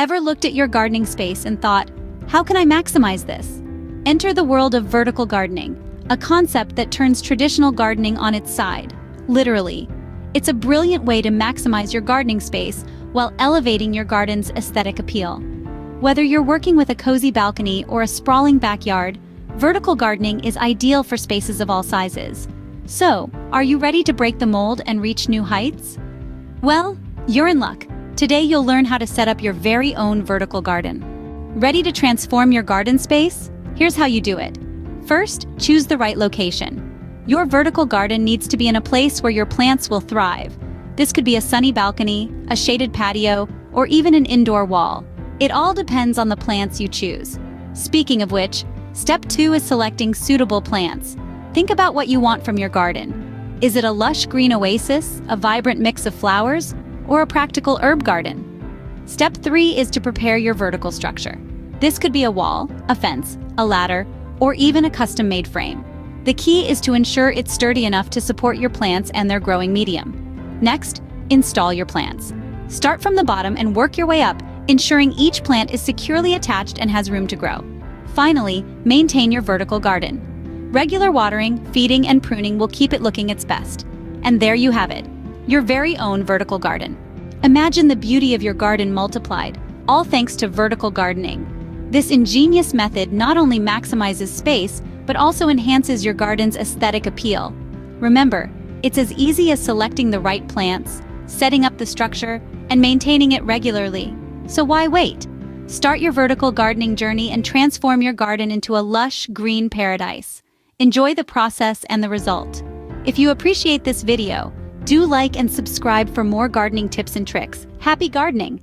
Ever looked at your gardening space and thought, how can I maximize this? Enter the world of vertical gardening, a concept that turns traditional gardening on its side, literally. It's a brilliant way to maximize your gardening space while elevating your garden's aesthetic appeal. Whether you're working with a cozy balcony or a sprawling backyard, vertical gardening is ideal for spaces of all sizes. So, are you ready to break the mold and reach new heights? Well, you're in luck. Today you'll learn how to set up your very own vertical garden. Ready to transform your garden space? Here's how you do it. First, choose the right location. Your vertical garden needs to be in a place where your plants will thrive. This could be a sunny balcony, a shaded patio, or even an indoor wall. It all depends on the plants you choose. Speaking of which, step 2 is selecting suitable plants. Think about what you want from your garden. Is it a lush green oasis, a vibrant mix of flowers, or a practical herb garden? Step 3 is to prepare your vertical structure. This could be a wall, a fence, a ladder, or even a custom-made frame. The key is to ensure it's sturdy enough to support your plants and their growing medium. Next, install your plants. Start from the bottom and work your way up, ensuring each plant is securely attached and has room to grow. Finally, maintain your vertical garden. Regular watering, feeding, and pruning will keep it looking its best. And there you have it, your very own vertical garden. Imagine the beauty of your garden multiplied, all thanks to vertical gardening. This ingenious method not only maximizes space, but also enhances your garden's aesthetic appeal. Remember, it's as easy as selecting the right plants, setting up the structure, and maintaining it regularly. So why wait? Start your vertical gardening journey and transform your garden into a lush, green paradise. Enjoy the process and the result. If you appreciate this video, do like and subscribe for more gardening tips and tricks. Happy gardening!